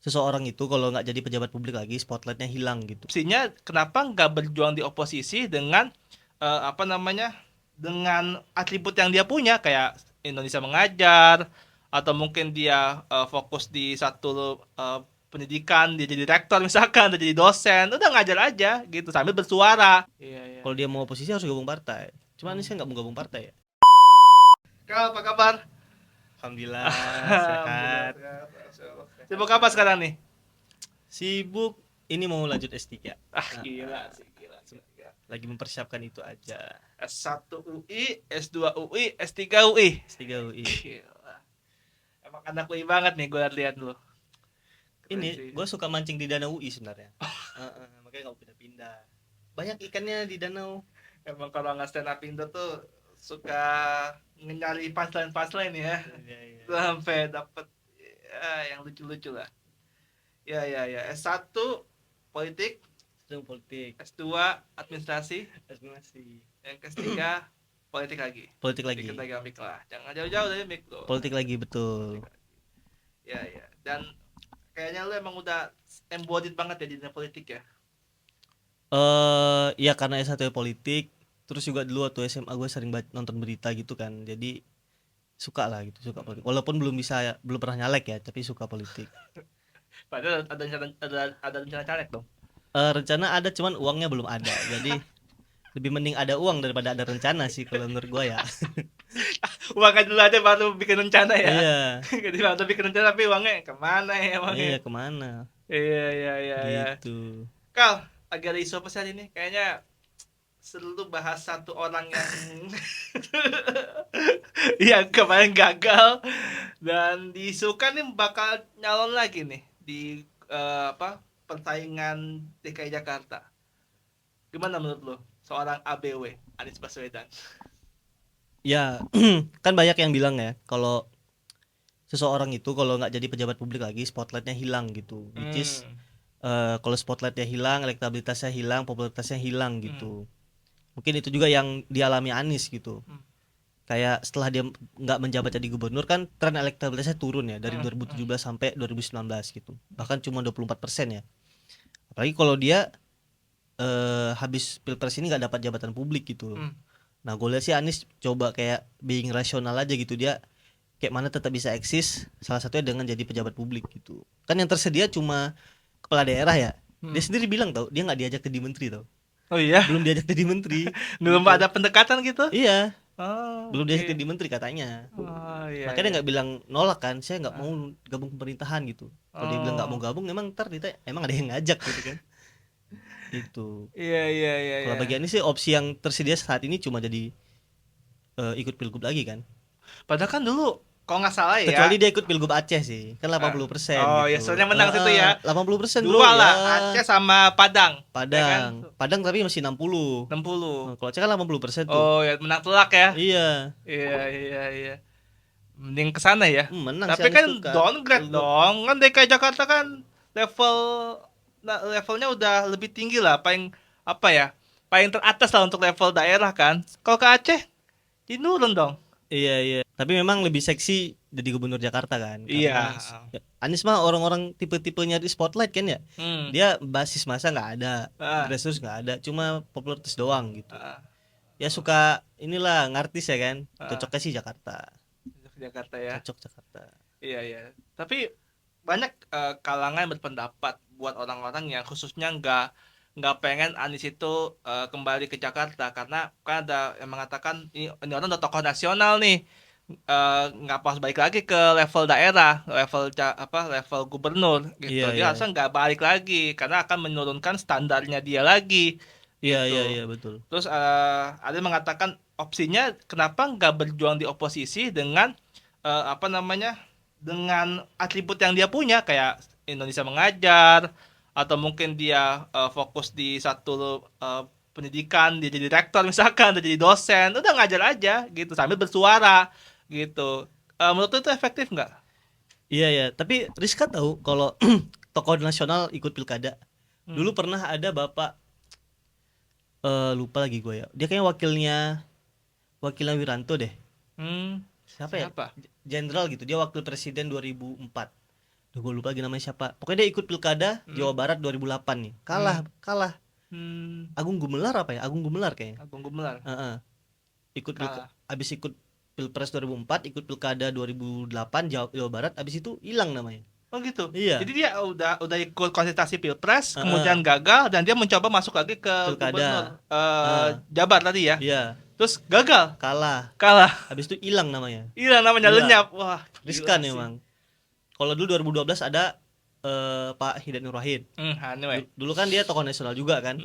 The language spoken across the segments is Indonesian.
seseorang itu kalau nggak jadi pejabat publik lagi, spotlightnya hilang gitu. Opsinya kenapa nggak berjuang di oposisi dengan apa namanya, dengan atribut yang dia punya kayak Indonesia Mengajar, atau mungkin dia fokus di satu pendidikan, dia jadi rektor misalkan, dia jadi dosen, udah ngajar aja gitu sambil bersuara. Iya, iya, Kalau dia iya. mau oposisi harus gabung partai. Cuma Anies Hmm. kan nggak mau gabung partai ya. Kal, apa kabar? Alhamdulillah Alhamdulillah sehat. sehat. Sibuk apa sekarang nih? Sibuk ini mau lanjut S3. Ah, Nah, gila sih, gila, gila, gila. lagi mempersiapkan itu aja. S1 UI, S2 UI, S3 UI. S3 UI. Gila. Emang anak UI banget nih gue lihat dulu. Keren Ini sih. gue suka mancing di danau UI sebenarnya. Makanya nggak pindah-pindah. Banyak ikannya di danau. Emang kalau nggak stand up Indo tuh suka nyari punchline-punchline ya. Iya, iya. Sampai dapet ya, yang lucu-lucu lah. Ya, ya, ya. S1 politik, Itu politik. S2 administrasi, Estimasi. yang ketiga politik lagi. Politik lagi. Dikit lagi mic lah. Jangan jauh-jauh dari mic lo. Politik lagi betul. Ya, ya. Dan kayaknya lu emang udah embodied banget ya di dunia politik ya. Ya karena S1 politik, terus juga dulu waktu SMA gue sering nonton berita gitu kan. Jadi suka lah gitu, suka politik. Walaupun belum pernah nyalek ya, tapi suka politik. Padahal ada rencana caleg dong. Rencana ada, cuman uangnya belum ada. Jadi lebih mending ada uang daripada ada rencana sih kalau menurut gue ya. Uangnya dulu aja baru bikin rencana ya. Iya, Jadi baru bikin rencana tapi uangnya kemana ya iya uangnya. kemana? Iya, iya, iya, iya. Gitu. Kal, lagi ada isu apa sih hari ini? Kayaknya seru bahas satu orang yang yang kemarin gagal dan diisukan nih bakal nyalon lagi nih di apa, persaingan DKI Jakarta. Gimana menurut lo seorang ABW, Anies Baswedan? Ya, kan banyak yang bilang ya, kalau seseorang itu kalau nggak jadi pejabat publik lagi, spotlightnya hilang gitu. Which is Hmm. kalau spotlightnya hilang, elektabilitasnya hilang, popularitasnya hilang Hmm. gitu. Mungkin itu juga yang dialami Anies gitu. Hmm. Kayak setelah dia nggak menjabat jadi gubernur kan tren elektabilitasnya turun ya dari Hmm. 2017 sampai 2019 gitu. Bahkan cuma 24% ya. Apalagi kalau dia habis pilpres ini nggak dapat jabatan publik gitu. Hmm. Nah gue lihat sih Anies coba kayak being rasional aja gitu, dia kayak mana tetap bisa eksis, salah satunya dengan jadi pejabat publik gitu. Kan yang tersedia cuma kepala daerah ya. Dia Hmm. sendiri bilang tau, dia nggak diajak jadi menteri tau. Oh iya, Belum diajak jadi menteri belum gitu. ada pendekatan gitu? Iya, Oh, belum diajak oke. jadi menteri katanya. Oh iya, Makanya dia iya. nggak bilang nolak kan, saya nggak mau Ah. gabung pemerintahan gitu. Kalau dia bilang nggak mau Oh, gabung, emang ntar ditanya, emang ada yang ngajak gitu kan. Itu. iya, iya, iya, Kalau iya. bagi Anies sih opsi yang tersedia saat ini cuma jadi ikut pilgub lagi kan. Padahal kan dulu kalau nggak salah Kecuali ya. dia ikut pilgub Aceh sih, kan eh, 80% oh ya, gitu. soalnya menang situ ya. 80% bro Dua ya. lah, Aceh sama Padang, ya kan? Padang, Padang tapi masih 60. 60. Kalau Aceh kan 80% tuh. Oh ya, menang telak ya. Iya, Iya, iya, iya. Mending ke sana ya. menang sih Tapi Anies kan tuh Kak. downgrade Pilgub. dong. Kan DKI Jakarta kan level, nah, levelnya udah lebih tinggi lah, paling apa ya? Paling teratas lah untuk level daerah kan. Kalau ke Aceh, dinurun dong. Iya, iya. Tapi memang lebih seksi jadi gubernur Jakarta kan, karena Iya. ya, Anies mah orang-orang tipe-tipe nyari spotlight kan ya. Hmm. Dia basis masa nggak ada, Ah, grassroots nggak ada, cuma popularitas doang gitu. ah, Ya suka inilah ngartis ya kan. ah. Cocoknya sih Jakarta. Ke Jakarta ya. Cocok Jakarta. Iya, iya. Tapi banyak kalangan berpendapat buat orang-orang yang khususnya nggak pengen Anies itu kembali ke Jakarta karena kan ada yang mengatakan ini orang udah tokoh nasional nih, nggak pas balik lagi ke level daerah, level gubernur Iya, gitu. Dia iya. harusnya nggak balik lagi karena akan menurunkan standarnya dia lagi Iya, iya, gitu. iya betul. Terus ada yang mengatakan opsinya kenapa nggak berjuang di oposisi dengan apa namanya, dengan atribut yang dia punya kayak Indonesia Mengajar, atau mungkin dia fokus di satu pendidikan, dia jadi rektor misalkan, dia jadi dosen, udah ngajar aja gitu sambil bersuara gitu. Menurut lu itu efektif nggak? Iya, ya. Tapi Rizka tahu kalau tokoh nasional ikut pilkada. Hmm. Dulu pernah ada bapak, lupa lagi gue ya. Dia kayaknya wakilnya Wiranto deh. Hmm. Siapa ya? Siapa? Jenderal gitu. Dia wakil presiden 2004. Duh, gue lupa lagi namanya siapa. Pokoknya dia ikut pilkada Jawa Barat 2008 nih. Kalah. Agung Gumelar apa ya? Agung Gumelar kayaknya. Agung Gumelar Heeh. kalah. Abis ikut Pilpres 2004, ikut Pilkada 2008 Jawa Barat, abis itu hilang namanya. Oh gitu. Iya. Jadi dia udah ikut kontestasi Pilpres, kemudian Heeh. gagal dan dia mencoba masuk lagi ke gubernur Pilkada. Heeh. Jabar tadi ya. Iya, Terus gagal, kalah. kalah. Habis itu hilang namanya. Hilang namanya Hilang. lenyap. Wah, Riskan gila sih. memang. Kalau dulu 2012 ada Pak Hidayat Nur Wahid. Anyway. Dulu kan dia tokoh nasional juga kan,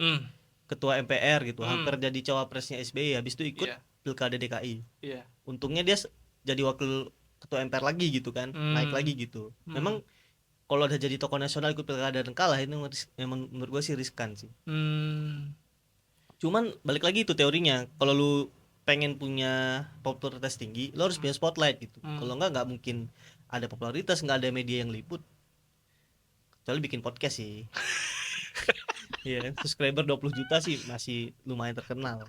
ketua MPR gitu, Hmm. hampir jadi cawapresnya SBY. Habis itu ikut Iya. Pilkada DKI. Iya. Untungnya dia jadi wakil ketua MPR lagi gitu kan, naik lagi gitu. Memang kalau udah jadi tokoh nasional ikut pilkada dan kalah itu memang menurut gue sih riskan sih. Cuman balik lagi itu teorinya, kalau lu pengen punya popularitas tinggi, lo harus punya spotlight gitu. Kalau nggak mungkin ada popularitas, nggak ada media yang liput. Kecuali bikin podcast sih. Iya kan, subscriber 20 juta sih masih lumayan terkenal.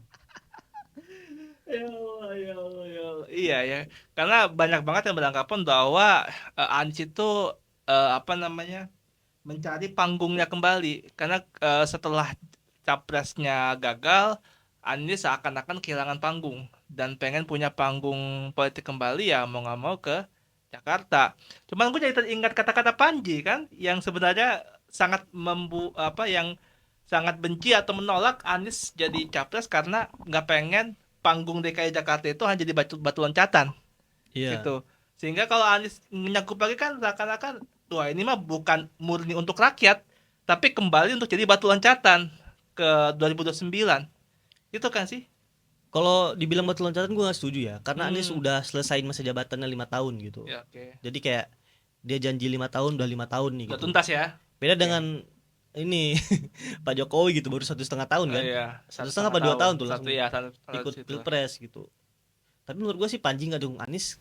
Ya Allah, ya Allah, ya Allah. Iya ya, karena banyak banget yang beranggapan bahwa Anies itu apa namanya mencari panggungnya kembali karena setelah capresnya gagal, Anies seakan-akan kehilangan panggung dan pengen punya panggung politik kembali ya mau nggak mau ke Jakarta. Cuman gue jadi teringat kata-kata Panji kan yang sebenarnya sangat yang sangat benci atau menolak Anies jadi capres karena nggak pengen panggung DKI Jakarta itu hanya jadi batu loncatan Iya. gitu. Sehingga kalau Anies nyakup lagi kan seakan-akan wah ini mah bukan murni untuk rakyat tapi kembali untuk jadi batu loncatan ke 2029. Itu kan sih. Kalau dibilang batu loncatan gue nggak setuju ya, karena Anies Hmm. udah selesaiin masa jabatannya 5 tahun gitu. Ya, oke. Jadi kayak dia janji 5 tahun udah 5 tahun nih Udah gitu. tuntas ya. Beda dengan ini Pak Jokowi gitu, baru 1,5 tahun kan. Iya, 1,5 apa 2 tahun tuh Satu langsung ya, ikut situ. pilpres gitu. Tapi menurut gue sih Panji nggak dukung Anies.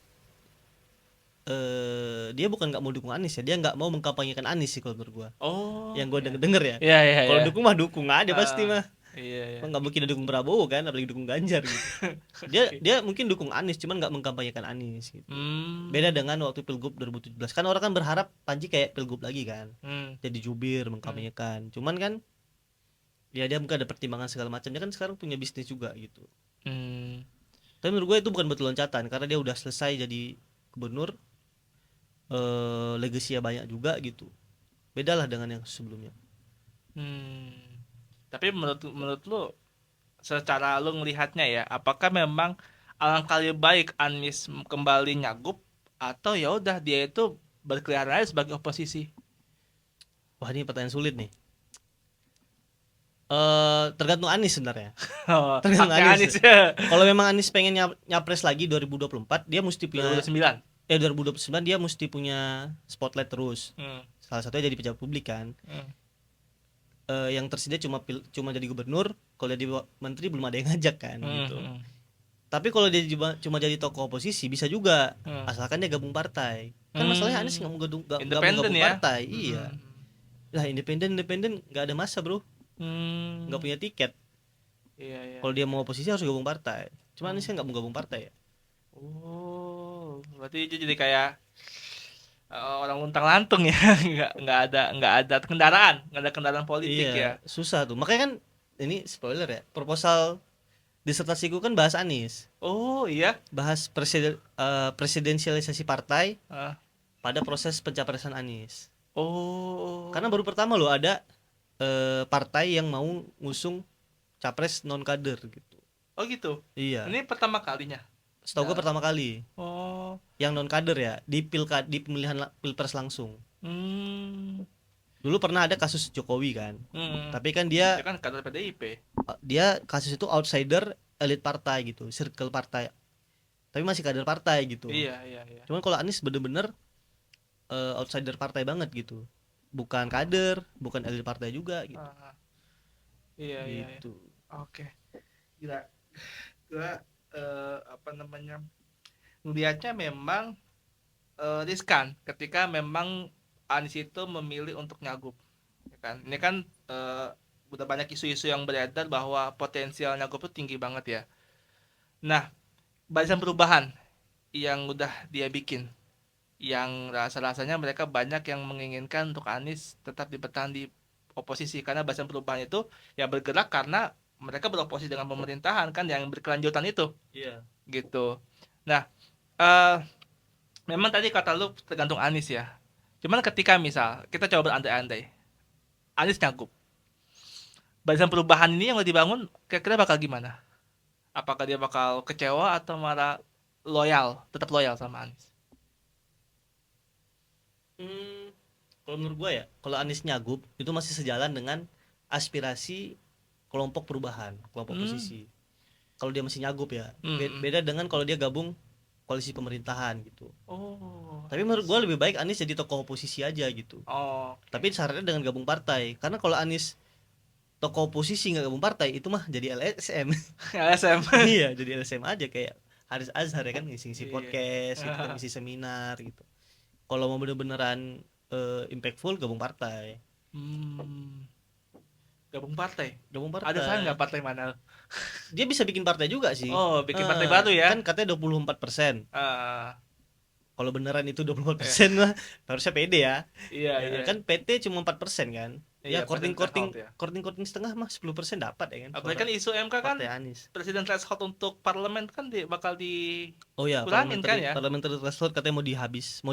Dia bukan nggak mau dukung Anies ya, dia nggak mau mengkampanyekan Anies sih kalau menurut gue. Oh. Yang gue denger ya. Iya, iya, Kalau iya. dukung mah dukung aja pasti mah. Iya, iya. Nggak mungkin dukung Prabowo kan, apalagi dukung Ganjar gitu. Dia mungkin dukung Anies, cuman nggak mengkampanyekan Anies gitu. Beda dengan waktu Pilgub 2017. Kan orang kan berharap Panji kayak Pilgub lagi kan. Jadi jubir mengkampanyekan. Cuman kan ya dia mungkin ada pertimbangan segala macam. Dia kan sekarang punya bisnis juga gitu. Tapi menurut gue itu bukan batu loncatan karena dia udah selesai jadi gubernur. Legasinya banyak juga gitu. Beda lah dengan yang sebelumnya. Tapi menurut lu secara lu ngelihatnya ya, apakah memang alangkah lebih baik Anies kembali nyagup atau ya udah dia itu berkeliaran aja sebagai oposisi? Wah, ini pertanyaan sulit nih. Tergantung Anies sebenarnya. Tergantung Haknya Anies. ya. Kalau memang Anies pengen nyapres lagi 2024, dia mesti punya 2009. 2029 dia mesti punya spotlight terus. Salah satunya jadi pejabat publik kan. Yang tersedia cuma jadi gubernur, kalau jadi menteri belum ada yang ngajak kan gitu. Tapi kalau dia cuma jadi tokoh oposisi bisa juga, asalkan dia gabung partai. Kan masalahnya Anies nggak mau gabung ya? partai. Iya. Lah independen nggak ada masa bro, nggak punya tiket. Iya. Kalau dia mau oposisi harus gabung partai. Cuma Anies kan nggak mau gabung partai ya. Oh, berarti itu jadi kayak orang luntang lantung ya, nggak ada kendaraan politik Iya, ya. susah tuh. Makanya kan ini spoiler ya. Proposal disertasiku kan bahas Anies. Oh iya. Bahas presidensialisasi partai Ah. pada proses pencapresan Anies. Oh. Karena baru pertama loh ada partai yang mau ngusung capres non kader gitu. Oh gitu. Iya. Ini pertama kalinya. Setahu gue pertama kali Oh. yang non kader ya di pemilihan pilpres langsung. Hmm. Dulu pernah ada kasus Jokowi kan. Tapi kan Dia dia kan kader PDIP. kasus itu outsider elit partai gitu, circle partai. Tapi masih kader partai gitu. Iya. Cuman kalau Anies bener-bener outsider partai banget gitu. Bukan kader, bukan elit partai juga gitu. Iya. Gitu. Oke. Gila. Gua apa namanya? Ngelihatnya memang riskan ketika memang Anies itu memilih untuk nyagup. Ya kan? Ini kan udah banyak isu-isu yang beredar bahwa potensial nyagup itu tinggi banget ya. Nah, Barisan Perubahan yang udah dia bikin yang rasa-rasanya mereka banyak yang menginginkan untuk Anies tetap bertahan di oposisi, karena Barisan Perubahan itu ya bergerak karena mereka beroposisi dengan pemerintahan kan yang berkelanjutan itu. Iya. Gitu. Nah, eh memang tadi kata lu tergantung Anies ya. Cuman ketika misal kita coba berandai-andai, Anies nyagup, Barisan Perubahan ini yang mau dibangun kira-kira bakal gimana? Apakah dia bakal kecewa atau malah loyal, tetap loyal sama Anies? Hmm, kalau menurut gua ya, kalau Anies nyagup itu masih sejalan dengan aspirasi kelompok perubahan, kelompok Hmm. posisi. Kalau dia masih nyagup ya, Hmm. beda dengan kalau dia gabung koalisi pemerintahan gitu. Oh, Tapi I menurut gua see. lebih baik Anies jadi tokoh oposisi aja gitu. Oh, Tapi oke. syaratnya dengan gabung partai. Karena kalau Anies tokoh oposisi nggak gabung partai itu mah jadi LSM. LSM. Iya, jadi LSM aja kayak Haris Azhar ya kan ngisi-ngisi Iya. podcast gitu kan, ngisi seminar gitu. Kalau mau bener-beneran impactful gabung partai. Hmm, gabung partai. Gabung Ada saran nggak partai. partai mana? Dia bisa bikin partai juga sih. Oh, bikin partai baru Kan ya? katanya 24%. Ah, Kalau beneran itu eh, 24% mah harusnya pede ya. iya Ya, iya kan PT cuma 4% kan. Ya iya korting presiden korting threshold ya. korting korting setengah mah 10% dapat ya kan Apalagi suara kan isu MK kan partai Anies. presiden threshold untuk parlemen kan bakal Oh ya, dikurangin kan parliamentary ya? parliamentary threshold katanya mau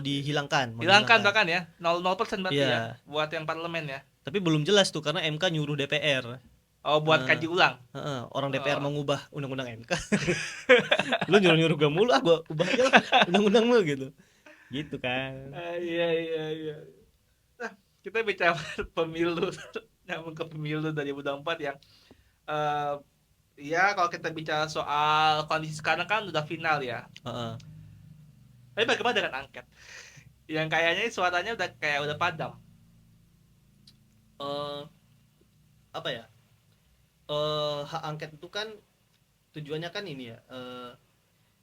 dihilangkan, mau Hilangkan dihilangkan. bahkan ya, 0% berarti ya Iya, buat yang parlemen ya. tapi belum jelas tuh karena MK nyuruh DPR. Oh, buat Eh, kaji ulang. orang DPR Oh. mau ngubah undang-undang MK. Lu nyuruh-nyuruh gue mulu, gua ubah aja lah undang-undang lu gitu. Gitu kan. Iya iya iya. Nah, kita bicara pemilu, nyambung ke pemilu 2024 yang eh ya kalau kita bicara soal kondisi sekarang kan udah final ya. Heeh. Tapi bagaimana dengan angket? Yang kayaknya suaranya udah kayak udah padam. Eh, apa ya? Hak angket itu kan tujuannya kan ini ya.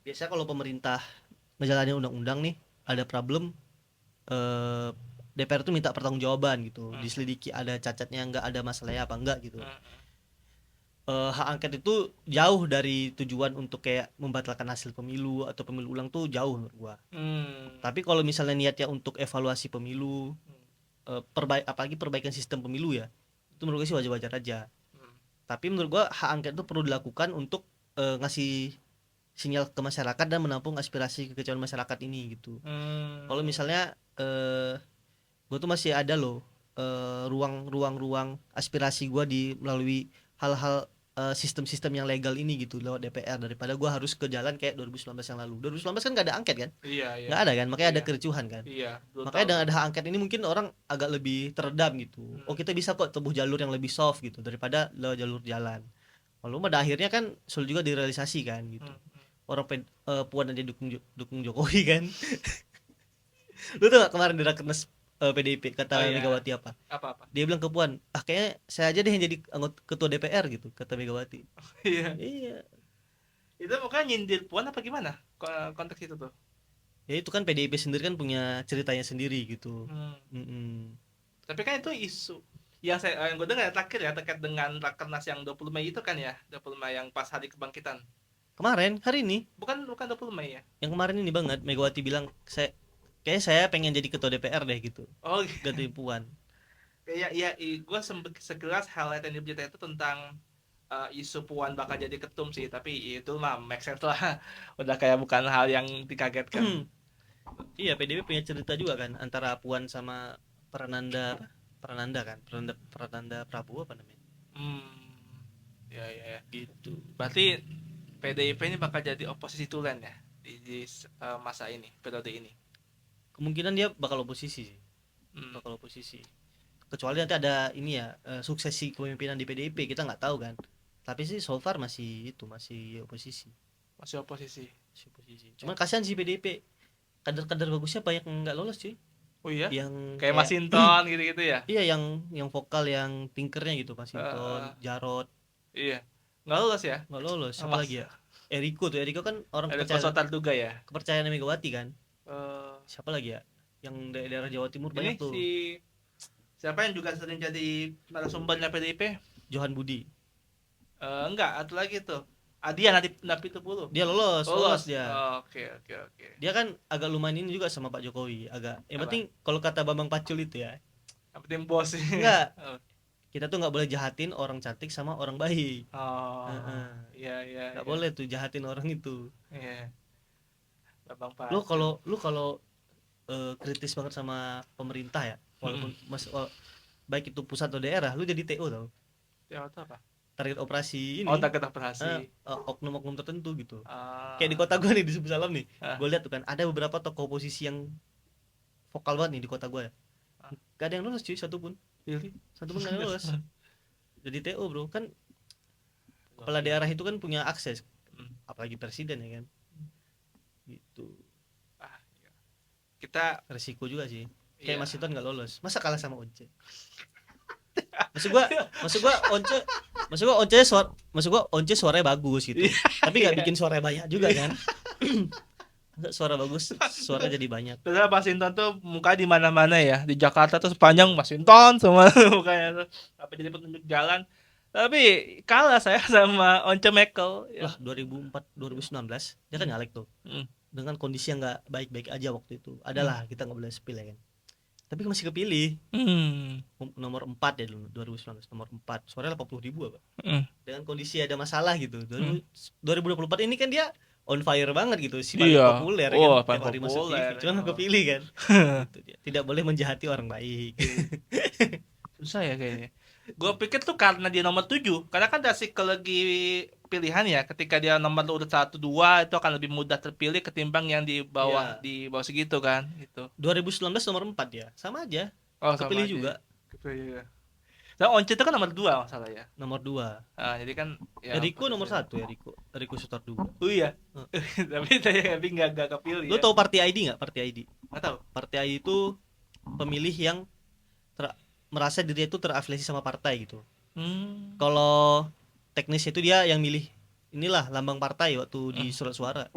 Biasanya kalau pemerintah ngejalanin undang-undang nih ada problem, eh, DPR tuh minta pertanggungjawaban gitu, Hmm, diselidiki ada cacatnya nggak, ada masalahnya apa enggak gitu. hmm, Hak angket itu jauh dari tujuan untuk kayak membatalkan hasil pemilu atau pemilu ulang tuh jauh menurut gua. hmm, Tapi kalau misalnya niatnya untuk evaluasi pemilu, apalagi perbaikan sistem pemilu ya, itu menurut gue sih wajar-wajar aja. hmm, Tapi menurut gua hak angket itu perlu dilakukan untuk ngasih sinyal ke masyarakat dan menampung aspirasi kekecewaan masyarakat ini gitu. Kalau hmm, misalnya gue tuh masih ada loh ruang-ruang aspirasi gue di melalui hal-hal sistem-sistem yang legal ini gitu lewat DPR, daripada gue harus ke jalan kayak 2019 yang lalu. 2019 kan gak ada angket kan, iya iya nggak ada kan, makanya iya ada kericuhan kan. iya Makanya brutal. dengan ada hak angket ini mungkin orang agak lebih teredam gitu. Oh Hmm, kita bisa kok tempuh jalur yang lebih soft gitu daripada lewat jalur jalan. Kalau pada akhirnya kan sulit juga direalisasi kan gitu. hmm, Orang Puan aja dukung Jokowi kan. Lu tuh gak kemarin di rakernas PDIP oh kata iya, Megawati apa? apa apa. Dia bilang ke Puan, ah kayaknya saya aja deh yang jadi anggota ketua DPR gitu, kata Megawati. Iya, Iya, itu pokoknya nyindir puan apa gimana konteks itu tuh. ya itu kan PDIP sendiri kan punya ceritanya sendiri gitu. Hmm. Mm-mm. Tapi kan itu isu yang gue dengar terakhir ya terkait dengan rakernas yang 20 Mei itu kan ya, 20 Mei yang pas hari kebangkitan. Kemarin, hari ini, Bukan 20 Mei ya. yang kemarin ini banget, Megawati bilang, kayaknya saya pengen jadi ketua DPR deh gitu, Oh ganti Puan. iya iya, gue sekilas highlight yang di berita itu tentang isu Puan bakal jadi ketum sih, tapi itu mah make sense lah. Udah kayak bukan hal yang dikagetkan. Iya, PDIP punya cerita juga kan antara Puan sama Prananda kan, Prananda Prabowo apa namanya? Hmm, ya ya ya. Gitu. Berarti PDIP ini bakal jadi oposisi tulen ya di masa ini, periode ini. Kemungkinan dia bakal oposisi sih, Hmm, bakal oposisi. Kecuali nanti ada ini ya, suksesi kepemimpinan di PDIP, kita nggak tahu kan. Tapi sih so far masih oposisi. masih oposisi. Masih oposisi. Ya. Cuman kasihan sih PDIP, kader-kader bagusnya banyak yang nggak lolos cuy. Oh iya, Yang kayak kayak Masinton gitu-gitu ya. iya, yang vokal, yang tinkernya gitu, Mas Eh, Hinton, Jarot, iya, nggak lolos ya. nggak lolos. Siapa Mas lagi ya? Eriko kan orang ada konsultan juga ya. kepercayaan Megawati kan. Eh, Siapa lagi ya? Yang daerah Jawa Timur ini banyak si tuh. siapa yang juga sering jadi narasumbernya PDIP? Johan Budi. Enggak, ada lagi tuh. Dia Napi Tupulu. Dia lolos dia. Oke. Dia kan agak lumayan ini juga sama Pak Jokowi, agak. Yang penting kalau kata Bambang Pacul itu ya. Yang penting bos. Enggak. Kita tuh nggak boleh jahatin orang cantik sama orang baik. Iya. Nggak boleh tuh jahatin orang itu. Iya. Bambang Pacul. Lu kalau kritis banget sama pemerintah ya, walaupun baik itu pusat atau daerah, lu jadi TO tau. TO itu apa? Target operasi ini. Target operasi. Oknum-oknum tertentu gitu. Kayak di kota gue nih, di Subuh Salam nih. Gue lihat tuh kan ada beberapa tokoh oposisi yang vokal banget nih di kota gue ya. Gak ada yang lulus cuy, satu pun gak ada yang lulus. Jadi TO bro, kan kepala daerah itu kan punya akses, apalagi presiden ya kan. Gitu. Iya. Kita resiko juga sih. Kayak iya. Mas Hinton gak lolos, masa kalah sama Once. Maksud gua Once suaranya bagus gitu. Tapi gak bikin suara banyak juga kan. Suara bagus, suara jadi banyak. Terus Mas Hinton tuh muka di mana-mana ya. Di Jakarta tuh sepanjang Mas Hinton semua mukanya tuh. Apa jadi petunjuk jalan. Tapi kalah saya sama Once Mekel. Lah 2019 dia kan nyalek tuh. Dengan kondisi yang gak baik-baik aja waktu itu. Adalah kita gak boleh spill ya kan. Tapi masih kepilih. Nomor 4 ya dulu 2019, nomor 4. Suaranya 80.000 apa. Dengan kondisi ada masalah gitu. 2024 ini kan dia on fire banget gitu, si paling populer kan. Paling populer. Cuma kepilih kan. Gitu dia. Tidak boleh menjahati orang baik. Susah ya kayaknya. Gue pikir tuh karena dia nomor 7. Karena kan dari psikologi pilihan ya, ketika dia nomor urut 1 2 itu akan lebih mudah terpilih ketimbang yang di bawah di bawah segitu kan gitu. 2019 nomor 4 ya. Sama aja. Kepilih juga. Kepilih juga. Nah, Once itu kan nomor 2 masalah ya. Nomor 2. Jadi kan ya, Eriko nomor 1 ya, Eriko Sutarduga. Oh iya. Tapi saya enggak kepilih. Lu tahu Party ID enggak? Party ID. Enggak tahu. Party ID itu pemilih yang merasa dirinya itu terafiliasi sama partai gitu. Kalau teknis itu dia yang milih inilah lambang partai waktu di surat suara.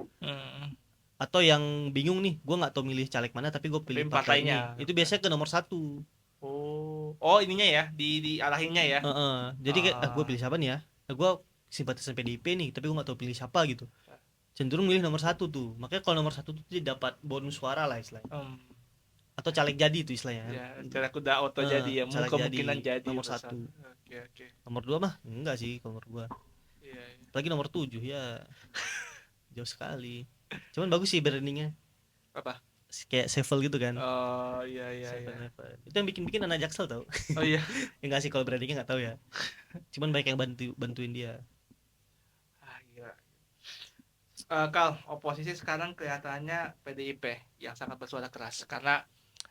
Atau yang bingung nih, gue nggak tahu milih caleg mana tapi gue pilih partainya. Itu biasanya ke nomor 1. Oh ininya ya, di arahinnya ya. Jadi kayak gue pilih siapa nih ya? Gue simpatisan PDIP nih, tapi gue nggak tahu pilih siapa gitu. Cenderung milih nomor 1 tuh. Makanya kalau nomor 1 tuh dia dapat bonus suara lah istilahnya. Atau caleg jadi itu istilahnya. Ya, caleg udah auto jadi ya, kemungkinan jadi nomor 1. Oke. Nomor 2 mah enggak sih kalau menurut gua. Iya. Lagi nomor 7 ya. Jauh sekali. Cuman bagus sih brandingnya. Apa? Kayak Sevel gitu kan. Oh iya. Itu yang bikin anak Jaksel tau. Oh iya. Ya enggak sih kalau brandingnya enggak tahu ya. Cuman banyak yang bantuin dia. Gila. Kal, oposisi sekarang kelihatannya PDIP yang sangat bersuara keras karena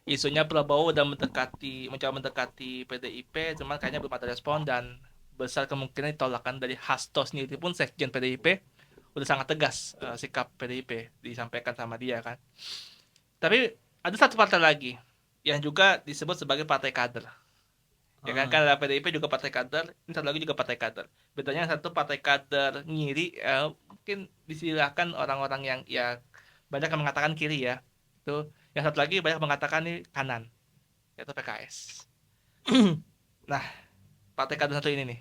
isunya Prabowo udah mencoba mendekati PDIP, cuman kayaknya belum ada respon dan besar kemungkinan ditolakan dari Hasto sendiri pun sekjen PDIP udah sangat tegas sikap PDIP disampaikan sama dia kan. Tapi ada satu partai lagi yang juga disebut sebagai partai kader. Ya kan ada PDIP juga partai kader, ini satu lagi juga partai kader. Bedanya satu partai kader ngiri, mungkin disilahkan orang-orang yang ya banyak yang mengatakan kiri ya. Itu yang satu lagi banyak mengatakan ini kanan, yaitu PKS. Nah, partai kader satu ini nih,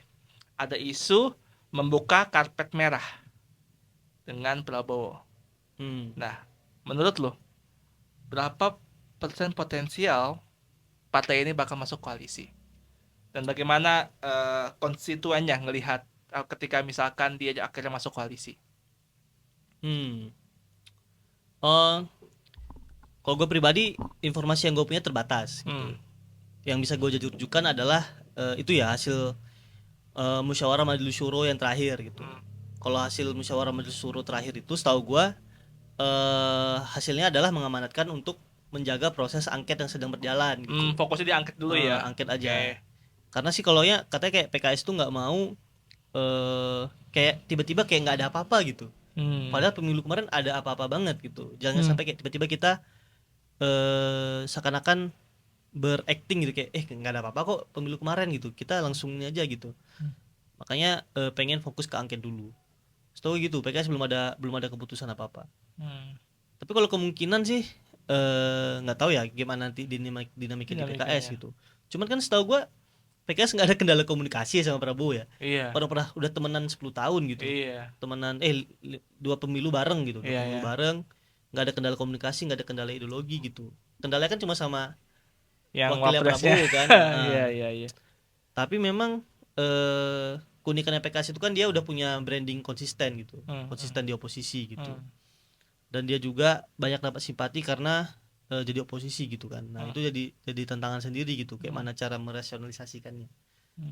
ada isu membuka karpet merah dengan Prabowo. Nah, menurut lo, berapa persen potensial partai ini bakal masuk koalisi? Dan bagaimana konstituennya ngelihat ketika misalkan dia akhirnya masuk koalisi? Kalau gue pribadi informasi yang gue punya terbatas gitu. Yang bisa gue jadi rujukan adalah itu ya hasil musyawarah majelis syuro yang terakhir gitu. Kalau hasil musyawarah majelis syuro terakhir itu setahu gue hasilnya adalah mengamanatkan untuk menjaga proses angket yang sedang berjalan gitu. Fokusnya di angket dulu ya. Angket aja. Karena sih kalau ya katanya kayak PKS tuh nggak mau kayak tiba-tiba kayak nggak ada apa-apa gitu. Padahal pemilu kemarin ada apa-apa banget gitu. Jangan sampai kayak tiba-tiba kita seakan-akan berakting gitu kayak nggak ada apa-apa kok pemilu kemarin gitu, kita langsung aja gitu. Makanya pengen fokus ke angket dulu. Setahu gitu PKS belum ada keputusan apa-apa. Tapi kalau kemungkinan sih nggak tahu ya gimana nanti dinamika di PKS gitu. Cuman kan setahu gue PKS nggak ada kendala komunikasi sama Prabowo ya. Iya. Udah temenan 10 tahun gitu. Iya. Temenan 2 pemilu bareng gitu. Iya, Pemilu iya. bareng, nggak ada kendala komunikasi, nggak ada kendala ideologi gitu. Kendalanya kan cuma sama Yang wakilnya wapresnya. Prabowo kan. Iya, iya, iya. Tapi memang keunikannya PKS itu kan dia udah punya branding konsisten gitu. Konsisten di oposisi gitu. Dan dia juga banyak dapat simpati karena jadi oposisi gitu kan. Nah, itu jadi tantangan sendiri gitu, kayak mana cara merasionalisasikannya.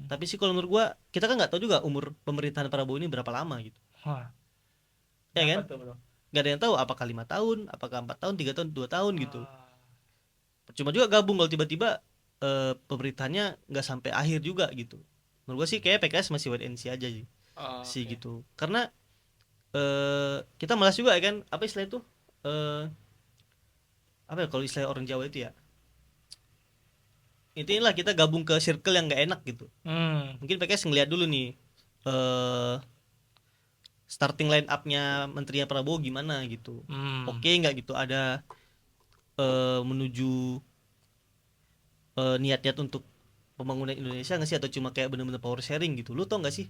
Tapi sih kalau menurut gua, kita kan nggak tahu juga umur pemerintahan Prabowo ini berapa lama gitu. Ya kan? Nggak ada yang tahu apakah 5 tahun, apakah 4 tahun, 3 tahun, 2 tahun gitu. Cuma juga gabung kalau tiba-tiba pemerintahannya nggak sampai akhir juga gitu. Menurut gua sih kayak PKS masih wait and see aja sih. Sih gitu. Karena kita malas juga ya kan, apa istilah itu? Apa ya kalau istilah orang Jawa itu ya? Intinya kita gabung ke circle yang nggak enak gitu. Mungkin PKS ngeliat dulu nih starting line up-nya menterinya Prabowo gimana gitu. Oke nggak gitu, ada menuju niat-niat untuk pembangunan Indonesia nggak sih, atau cuma kayak bener-bener power sharing gitu. Lu tau nggak sih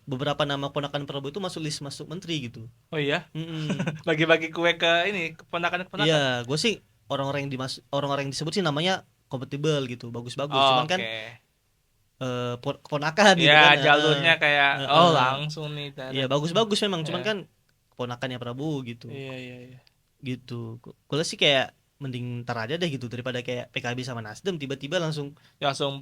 beberapa nama ponakan Prabowo itu masuk list masuk menteri gitu. Oh iya? Bagi-bagi kue ke ini keponakan-keponakan. Iya, gue sih orang-orang yang disebut sih namanya kompatibel gitu, bagus-bagus. Cuman kan keponakan gitu kan. Ya jalurnya kayak langsung nih. Iya, bagus-bagus memang, cuman kan keponakannya Prabowo gitu. Iya. Gitu. Gue sih kayak mending ntar aja deh gitu, daripada kayak PKB sama Nasdem tiba-tiba langsung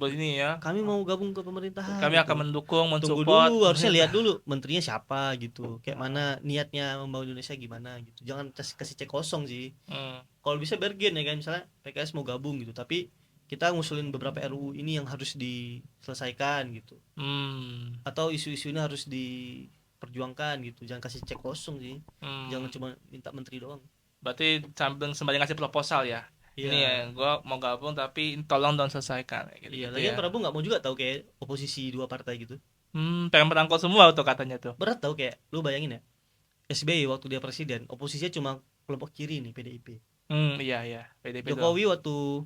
begini ya. Kami mau gabung ke pemerintahan. Kami gitu. akan mendukung, Tunggu mensupport. dulu, harusnya lihat dulu menterinya siapa gitu. Kayak mana niatnya membangun Indonesia gimana gitu. Jangan kasih cek kosong sih. Kalau bisa bergen ya kan, misalnya PKS mau gabung gitu, tapi kita ngusulin beberapa RUU ini yang harus diselesaikan gitu. Atau isu-isu ini harus diperjuangkan gitu. Jangan kasih cek kosong sih. Jangan cuma minta menteri doang. Berarti sembari ngasih proposal ya. Iya. Ini ya, gue mau gabung tapi tolong dong selesaikan gitu. Iya, lagian Prabowo nggak mau juga tahu kayak oposisi 2 partai gitu. Pengen merangkul semua tuh katanya tuh. Berat tau, kayak lu bayangin ya, SBY waktu dia presiden, oposisinya cuma kelompok kiri nih, PDIP. Iya. PDIP Jokowi waktu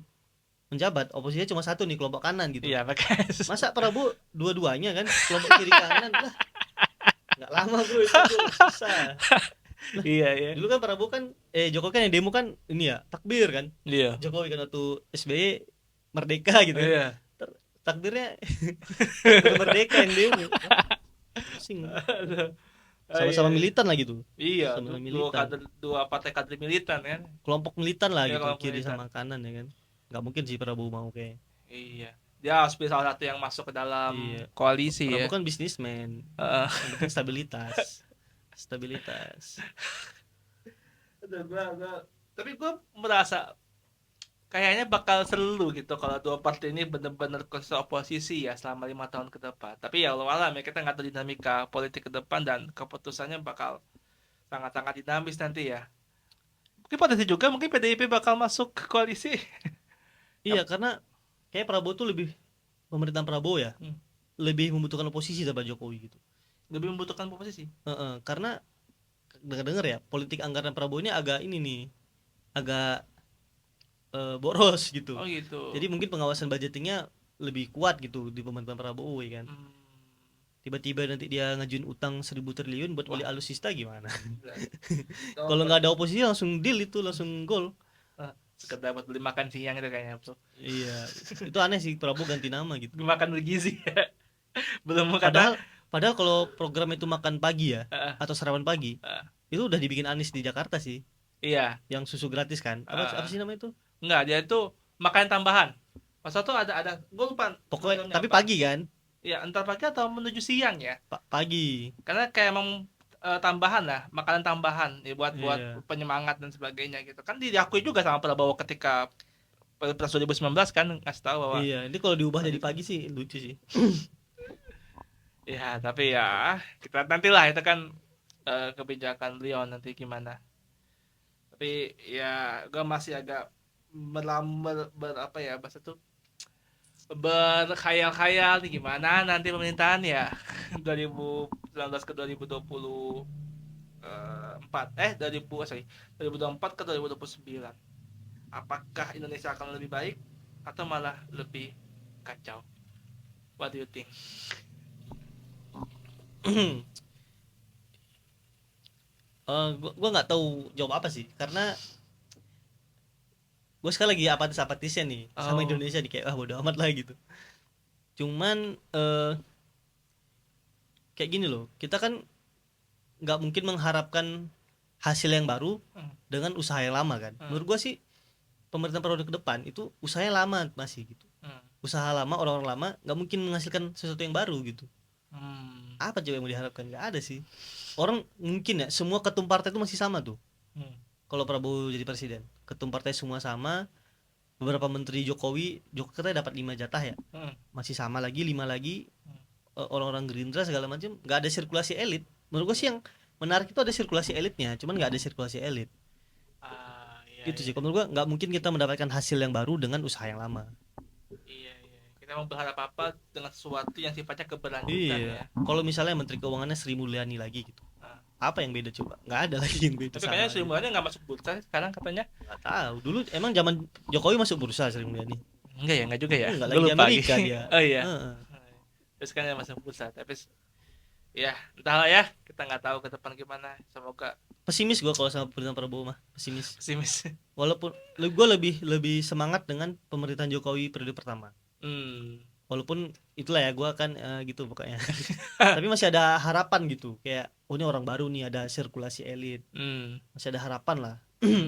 menjabat, oposisinya cuma satu nih, kelompok kanan gitu. Iya, PKS. Masa Prabowo dua-duanya kan, kelompok kiri kanan lah. Nggak lama bro, itu susah. Nah, iya. Dulu kan Prabowo kan Jokowi kan yang demo kan ini ya, takbir kan. Iya. Jokowi kan waktu SBY merdeka gitu. Iya. Takbirnya merdeka yang demo. Pusing. Sama-sama militan lah gitu. Iya, sama dua partai kader militan kan. Kelompok militan lah gitu, kiri militan. sama kanan ya kan. Nggak mungkin sih Prabowo mau kayak. Iya. Dia harus pilih salah satu yang masuk ke dalam koalisi Prabowo ya. kan bisnismen. Yang penting stabilitas. Tapi gue merasa kayaknya bakal seru gitu kalau dua partai ini benar-benar konsisten oposisi ya selama 5 tahun ke depan. Tapi ya Allah alam ya, kita nggak tahu dinamika politik ke depan dan keputusannya bakal sangat-sangat dinamis nanti ya. Mungkin potensi juga mungkin PDIP bakal masuk ke koalisi. Iya, karena kayak Prabowo tuh pemerintahan Prabowo ya, lebih membutuhkan oposisi daripada Jokowi gitu. Lebih membutuhkan oposisi. Karena dengar ya, politik anggaran Prabowo ini agak boros gitu. Oh gitu. Jadi mungkin pengawasan budgetingnya lebih kuat gitu di pemerintahan Prabowo ya kan. Tiba-tiba nanti dia ngajuin utang 1.000 triliun buat beli alutsista gimana? Kalau nggak ada oposisi langsung deal itu, langsung gol. Sekedar buat beli makan siang itu kayaknya tuh. Iya, itu aneh sih Prabowo ganti nama gitu. Makan bergizi ya. Belum Padahal kalau program itu makan pagi ya, atau sarapan pagi, itu udah dibikin Anies di Jakarta sih. Iya. Yang susu gratis kan? Apa sih namanya itu? Enggak, dia itu makanan tambahan. Masa tuh ada gue lupa. Pokoknya tapi pagi kan? Iya, entar pagi atau menuju siang ya? Pagi. Karena kayak emang tambahan lah, makanan tambahan ya buat penyemangat dan sebagainya gitu. Kan diakui juga sama Prabowo ketika Pilpres 2019 kan ngasih tahu bahwa iya, ini kalau diubah jadi pagi sih lucu sih. Ya, tapi ya kita nantilah, itu kan kebijakan beliau nanti gimana. Tapi ya gue masih agak apa ya bahasa tuh, berkhayal-khayal nih gimana nanti pemerintahan ya 2019 ke 2024 ke 2029. Apakah Indonesia akan lebih baik atau malah lebih kacau? What do you think? Gue nggak tahu jawab apa sih, karena gue sekarang lagi apatis-apatisnya nih sama Indonesia nih, kayak bodo amat lah gitu. Cuman kayak gini loh, kita kan nggak mungkin mengharapkan hasil yang baru dengan usaha yang lama kan. Menurut gue sih pemerintahan periode ke depan itu usahanya lama masih gitu. Usaha lama, orang-orang lama nggak mungkin menghasilkan sesuatu yang baru gitu. Apa coba yang mau diharapkan? Nggak ada sih. Orang mungkin ya semua ketum partai itu masih sama tuh. Kalau Prabowo jadi presiden, ketum partai semua sama. Beberapa menteri Jokowi katanya dapat 5 jatah ya, masih sama lagi 5 lagi. Orang-orang Gerindra segala macam, nggak ada sirkulasi elit. Menurut gue sih yang menarik itu ada sirkulasi elitnya, cuman nggak ada sirkulasi elit. Gitu sih. Menurut gue nggak mungkin kita mendapatkan hasil yang baru dengan usaha yang lama. Iya. Kita mau berharap apa dengan sesuatu yang sifatnya keberlanjutan ya. Kalau misalnya Menteri Keuangannya Sri Mulyani lagi gitu, apa yang beda coba? Nggak ada lagi yang beda. Tapi kayaknya Sri Mulyani nggak masuk bursa sekarang katanya. Nggak tahu. Dulu emang zaman Jokowi masuk bursa Sri Mulyani? Enggak ya, enggak juga ya. Enggak, lagi di Amerika dia. Oh iya. Terus kan dia masuk bursa, tapi ya entahlah ya, kita nggak tahu ke depan gimana. Semoga. Pesimis gue kalau sama pemerintahan Prabowo mah, pesimis. Walaupun gue lebih semangat dengan pemerintahan Jokowi periode pertama. Walaupun itulah ya, gue kan gitu pokoknya. Tapi masih ada harapan gitu, kayak ini orang baru nih, ada sirkulasi elit. Masih ada harapan lah.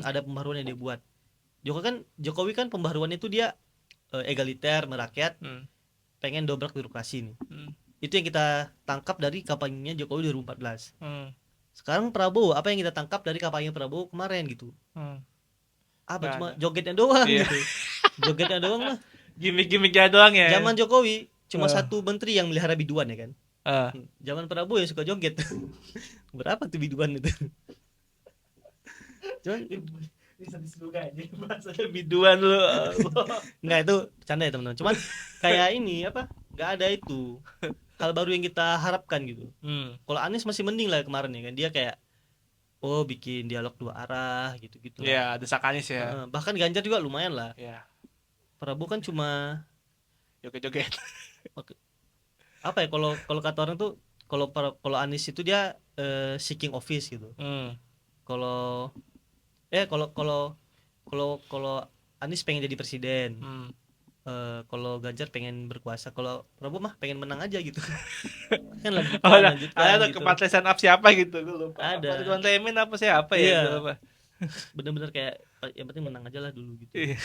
Ada pembaruan yang dia buat. Jokowi kan pembaruannya itu dia egaliter, merakyat, pengen dobrak birokrasi nih. Itu yang kita tangkap dari kampanyenya Jokowi 2014. Sekarang Prabowo, apa yang kita tangkap dari kampanye Prabowo kemarin gitu? Apa cuma jogetnya doang gitu. Jogetnya doang mah. Gimik-gimiknya doang ya. Zaman Jokowi cuma satu menteri yang melihara biduan ya kan. Zaman Prabowo ya suka joget. Berapa tuh biduan itu? Cuman bisa disuka aja bahasanya biduan lu. Nggak, itu bercanda ya teman-teman. Cuman kayak ini apa? Nggak ada itu hal baru yang kita harapkan gitu. Kalau Anies masih mending lah kemarin ya kan, dia kayak bikin dialog dua arah gitu-gitu. Iya, desak Anies ya. Bahkan Ganjar juga lumayan lah. Iya. Prabowo kan cuma joget-joget. Apa ya, kalau kata orang tuh, kalau Anies itu dia seeking office gitu. Kalau Anies pengen jadi presiden. Kalau Ganjar pengen berkuasa, kalau Prabowo mah pengen menang aja gitu. Kan lanjutkan ada gitu. kepantesan up siapa gitu gue lupa. Ada Ridwan Kamil apa siapa ya gitu apa. Bener-bener kayak yang penting menang aja lah dulu gitu.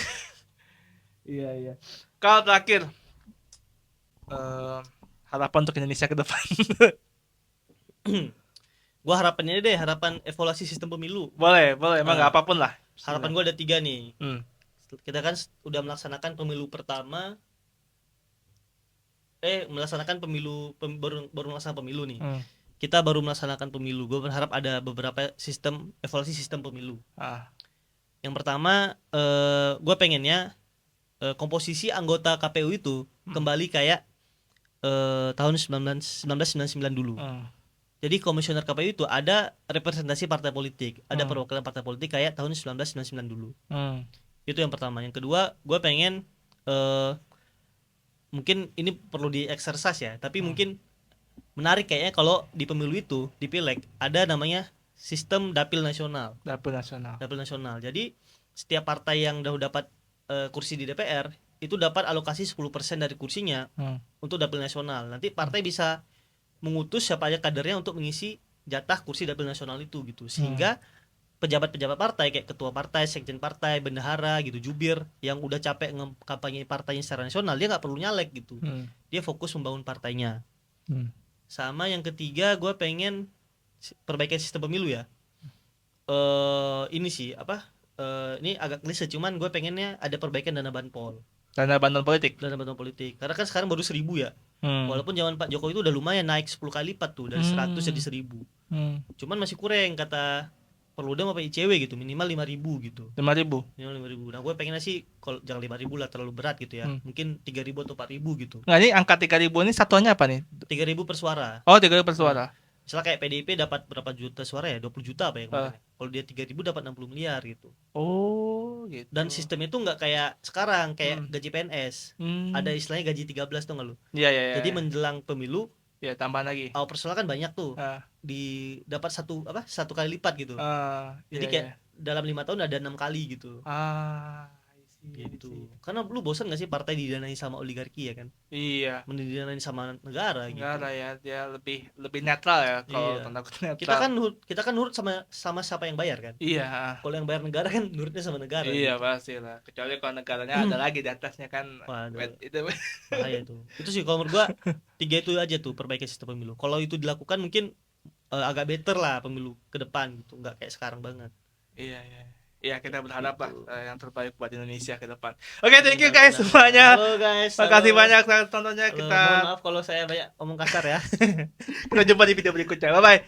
Iya. Kalau terakhir harapan untuk Indonesia ke depan. Gua harapannya deh, harapan evaluasi sistem pemilu. Boleh, emang nggak apapun lah. Harapan gua ada 3 nih. Kita kan udah melaksanakan pemilu pertama, melaksanakan pemilu baru melaksanakan pemilu nih. Kita baru melaksanakan pemilu. Gue berharap ada beberapa evaluasi sistem pemilu. Yang pertama, gue pengennya komposisi anggota KPU itu kembali kayak tahun 1999 dulu. Jadi komisioner KPU itu ada representasi partai politik, ada perwakilan partai politik kayak tahun 1999 dulu. Itu yang pertama. Yang kedua, gue pengen mungkin ini perlu di-exercise ya, tapi mungkin menarik kayaknya kalau di pemilu itu, di Pileg, ada namanya sistem dapil nasional. Dapil nasional. Jadi setiap partai yang udah dapat kursi di DPR itu dapat alokasi 10% dari kursinya untuk dapil nasional. Nanti partai bisa mengutus siapa aja kadernya untuk mengisi jatah kursi dapil nasional itu gitu. Sehingga pejabat-pejabat partai kayak ketua partai, sekjen partai, bendahara gitu, jubir yang udah capek kampanye partainya secara nasional, dia nggak perlu nyalek gitu. Dia fokus membangun partainya. Sama yang ketiga, gue pengen perbaikan sistem pemilu ya. Ini sih ini agak klise, cuman gue pengennya ada perbaikan dana banpol. Dana bantuan politik. Karena kan sekarang baru 1.000 ya. Walaupun zaman Pak Jokowi itu udah lumayan naik 10 kali lipat tuh, dari 100 jadi 1.000. Cuman masih kurang kata Perludem apa ICW gitu, minimal 5.000 gitu. 5.000. Nah, gue pengennya sih kalau jangan 5.000 lah, terlalu berat gitu ya. Mungkin 3.000 atau 4.000 gitu. Nah, ini angka 3.000 ini satuannya apa nih? 3.000 per suara. Oh, 3.000 per suara. Misalnya kayak PDIP dapat berapa juta suara ya? 20 juta apa ya kemarin. Kalau dia 3.000 dapat 60 miliar gitu. Oh, gitu. Dan sistemnya tuh nggak kayak sekarang, kayak gaji PNS. Ada istilahnya gaji 13 tuh nggak lu? Iya, iya, iya. Jadi menjelang pemilu ya tambahan lagi. Personal kan banyak tuh. Dapat satu kali lipat gitu. Jadi kayak dalam 5 tahun ada 6 kali gitu. Gitu. Karena lu bosan gak sih partai didanai sama oligarki ya kan? Iya. Didanai sama negara gitu. Negara ya, dia lebih netral ya kalau tanda kutip netral. Kita kan nurut sama siapa yang bayar kan? Iya. Kalau yang bayar negara kan nurutnya sama negara. Iya, gitu. Pastilah. Kecuali kalau negaranya ada lagi di atasnya kan. Itu bahaya tuh. Itu sih kalau menurut gua 3 itu aja tuh perbaiki sistem pemilu. Kalau itu dilakukan mungkin agak better lah pemilu ke depan gitu, nggak kayak sekarang banget. Iya, iya. Ya, kita berharap lah yang terbaik buat Indonesia ke depan. Oke, thank you guys semuanya. Halo guys. Makasih banyak tontonnya. Mohon maaf kalau saya banyak omong kasar ya. Kita jumpa di video berikutnya. Bye bye.